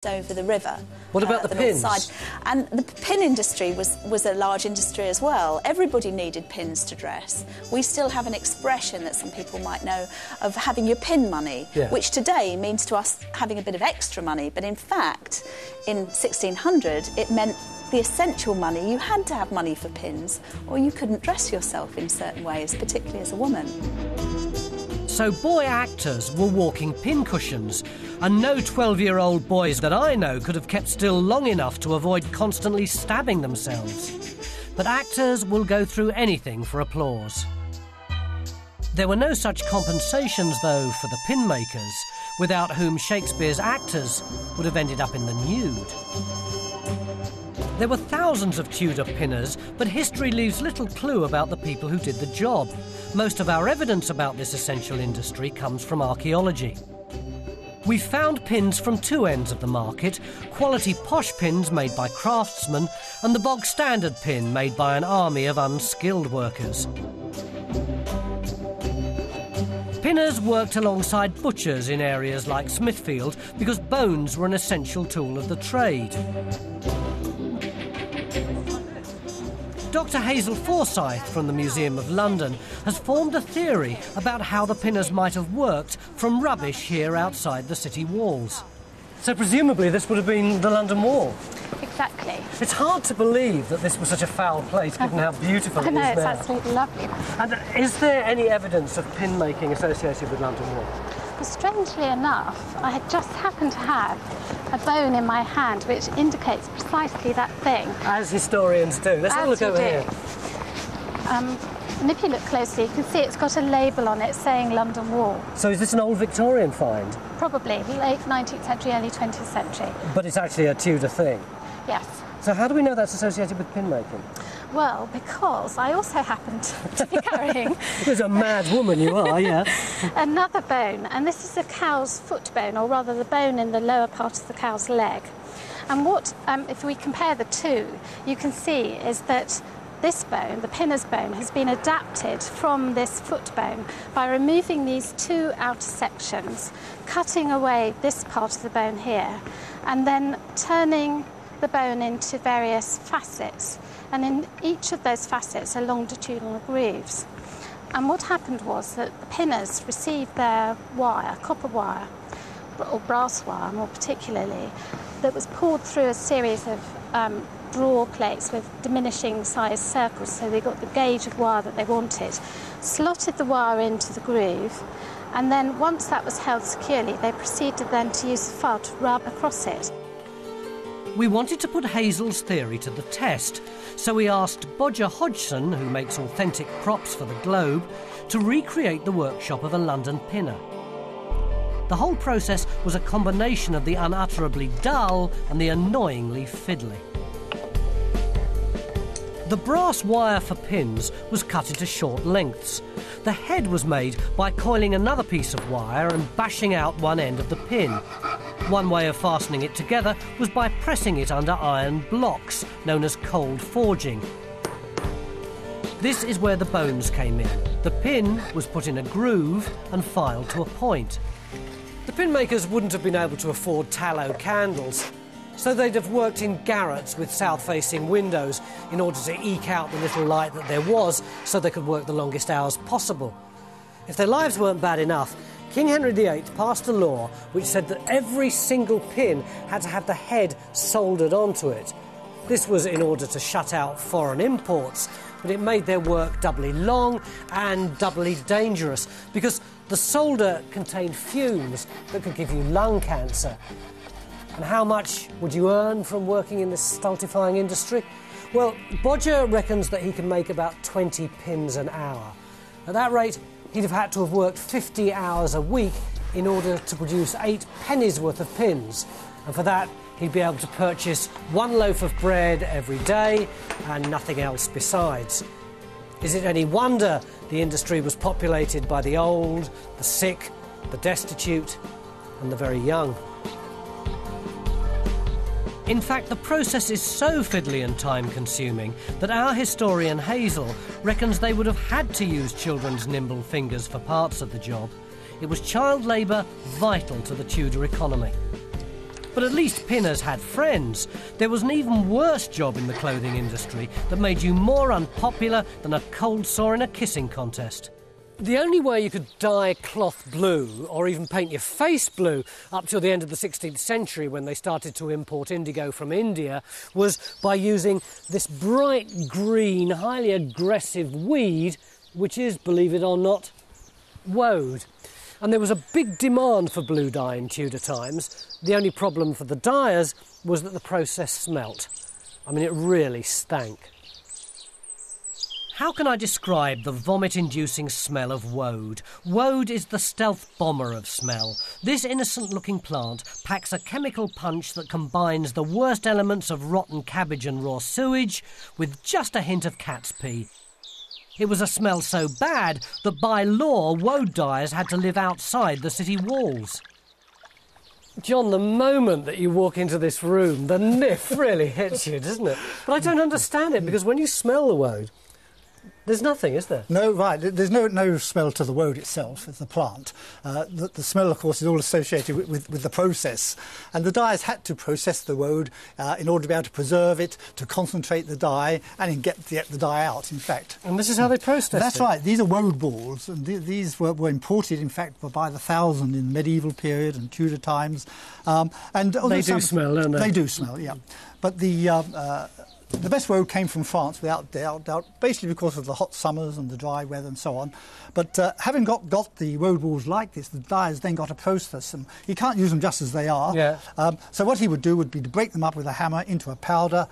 over the river. What about the pins? North side. And the pin industry was a large industry as well. Everybody needed pins to dress. We still have an expression that some people might know of having your pin money, which today means to us having a bit of extra money. But in fact, in 1600, it meant the essential money. You had to have money for pins, or you couldn't dress yourself in certain ways, particularly as a woman. So boy actors were walking pincushions, and no 12-year-old boys that I know could have kept still long enough to avoid constantly stabbing themselves. But actors will go through anything for applause. There were no such compensations, though, for the pin makers, without whom Shakespeare's actors would have ended up in the nude. There were thousands of Tudor pinners, but history leaves little clue about the people who did the job. Most of our evidence about this essential industry comes from archaeology. We've found pins from two ends of the market: quality posh pins made by craftsmen and the bog standard pin made by an army of unskilled workers. Pinners worked alongside butchers in areas like Smithfield because bones were an essential tool of the trade. Dr. Hazel Forsyth from the Museum of London has formed a theory about how the pinners might have worked from rubbish here outside the city walls. So presumably this would have been the London Wall? Exactly. It's hard to believe that this was such a foul place, given how beautiful it is there. I know, it's absolutely lovely. And is there any evidence of pin making associated with London Wall? Well, strangely enough, I had just happened to have a bone in my hand which indicates precisely that thing. As historians do. Let's have a look over here. And if you look closely, you can see it's got a label on it saying London Wall. So is this an old Victorian find? Probably, late 19th century, early 20th century. But it's actually a Tudor thing? Yes. So how do we know that's associated with pin making? Well, because I also happened to be carrying... You're a mad woman, you are, yeah. Another bone, and this is a cow's foot bone, or rather the bone in the lower part of the cow's leg. And what, if we compare the two, you can see is that this bone, the pinner's bone, has been adapted from this foot bone by removing these two outer sections, cutting away this part of the bone here, and then turning the bone into various facets. And in each of those facets are longitudinal grooves. And what happened was that the pinners received their wire, copper wire, or brass wire more particularly, that was poured through a series of draw plates with diminishing size circles, so they got the gauge of wire that they wanted, slotted the wire into the groove, and then once that was held securely, they proceeded then to use the file to rub across it. We wanted to put Hazel's theory to the test, so we asked Bodger Hodgson, who makes authentic props for the Globe, to recreate the workshop of a London pinner. The whole process was a combination of the unutterably dull and the annoyingly fiddly. The brass wire for pins was cut into short lengths. The head was made by coiling another piece of wire and bashing out one end of the pin. One way of fastening it together was by pressing it under iron blocks, known as cold forging. This is where the bones came in. The pin was put in a groove and filed to a point. The pin makers wouldn't have been able to afford tallow candles, so they'd have worked in garrets with south-facing windows in order to eke out the little light that there was so they could work the longest hours possible. If their lives weren't bad enough, King Henry VIII passed a law which said that every single pin had to have the head soldered onto it. This was in order to shut out foreign imports, but it made their work doubly long and doubly dangerous because the solder contained fumes that could give you lung cancer. And how much would you earn from working in this stultifying industry? Well, Bodger reckons that he can make about 20 pins an hour. At that rate, he'd have had to have worked 50 hours a week in order to produce 8 pennies worth of pins. And for that, he'd be able to purchase one loaf of bread every day and nothing else besides. Is it any wonder the industry was populated by the old, the sick, the destitute, and the very young? In fact, the process is so fiddly and time-consuming that our historian Hazel reckons they would have had to use children's nimble fingers for parts of the job. It was child labour vital to the Tudor economy. But at least pinners had friends. There was an even worse job in the clothing industry that made you more unpopular than a cold sore in a kissing contest. The only way you could dye cloth blue, or even paint your face blue, up till the end of the 16th century when they started to import indigo from India, was by using this bright green, highly aggressive weed, which is, believe it or not, woad. And there was a big demand for blue dye in Tudor times. The only problem for the dyers was that the process smelt. I mean, it really stank. How can I describe the vomit-inducing smell of woad? Woad is the stealth bomber of smell. This innocent-looking plant packs a chemical punch that combines the worst elements of rotten cabbage and raw sewage with just a hint of cat's pee. It was a smell so bad that by law woad dyers had to live outside the city walls. John, the moment that you walk into this room, the niff really hits you, doesn't it? But I don't understand it, because when you smell the woad, there's nothing, is there? No, right. There's no smell to the woad itself, it's the plant. The smell, of course, is all associated with the process. And the dyers had to process the woad in order to be able to preserve it, to concentrate the dye, and get the dye out, in fact. And this is how they processed it? That's right. These are woad balls. And these were imported, in fact, by the thousand in the medieval period and Tudor times. And they do smell, don't they? They do smell, yeah. But the best woad came from France, without doubt, basically because of the hot summers and the dry weather and so on. But having got the woad balls like this, the dyers then got to process them. You can't use them just as they are. Yeah. So what he would do would be to break them up with a hammer into a powder,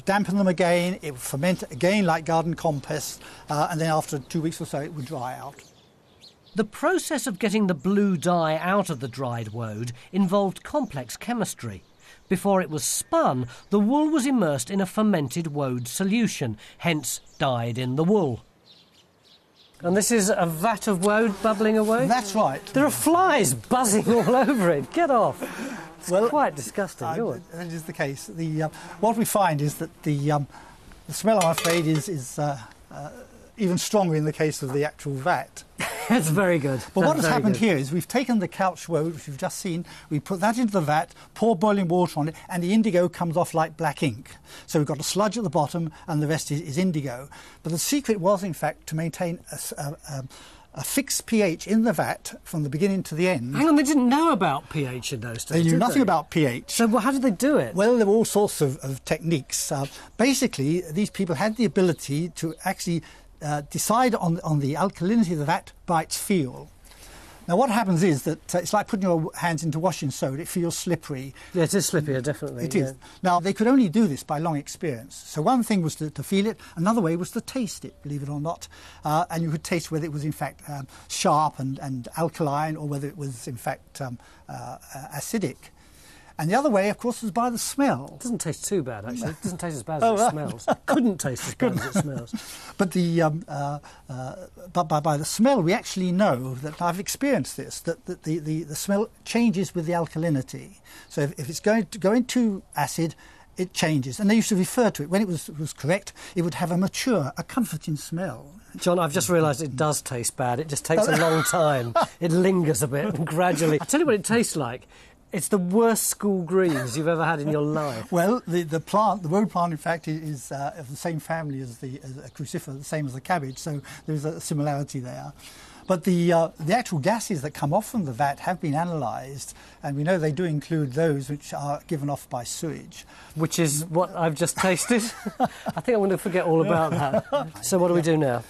dampen them again, it would ferment again like garden compost, and then after 2 weeks or so it would dry out. The process of getting the blue dye out of the dried woad involved complex chemistry. Before it was spun, the wool was immersed in a fermented woad solution, hence dyed in the wool. And this is a vat of woad bubbling away? That's right. There are flies buzzing all over it. Get off. It's quite disgusting, isn't it? That is the case. What we find is that the smell, I'm afraid, is even stronger in the case of the actual vat. It's very good. But what has happened here is we've taken the couch woad, which we've just seen, we put that into the vat, pour boiling water on it, and the indigo comes off like black ink. So we've got a sludge at the bottom, and the rest is indigo. But the secret was, in fact, to maintain a fixed pH in the vat from the beginning to the end. Hang on, they didn't know about pH in those days, They knew nothing about pH. So how did they do it? Well, there were all sorts of techniques. Basically, these people had the ability to actually decide on the alkalinity of the vat by its feel. Now, what happens is that it's like putting your hands into washing soda. It feels slippery. Yeah, it is slippier, definitely. It is. Now, they could only do this by long experience. So one thing was to feel it. Another way was to taste it, believe it or not. And you could taste whether it was, in fact, sharp and alkaline, or whether it was, in fact, acidic. And the other way, of course, was by the smell. It doesn't taste too bad, actually. It doesn't taste as bad as it smells. Couldn't taste as bad as it smells. But by the smell, we actually know that I've experienced this, that the smell changes with the alkalinity. So if it's going to acid, it changes. And they used to refer to it, when it was correct, it would have a mature, a comforting smell. John, I've just realised it does taste bad. It just takes a long time. It lingers a bit and gradually... I'll tell you what it tastes like. It's the worst school greens you've ever had in your life. Well, the woad plant, in fact, is of the same family as a crucifer, the same as the cabbage, so there's a similarity there. But the actual gases that come off from the vat have been analysed, and we know they do include those which are given off by sewage. Which is what I've just tasted. I think I'm going to forget all about that. So what do we do now?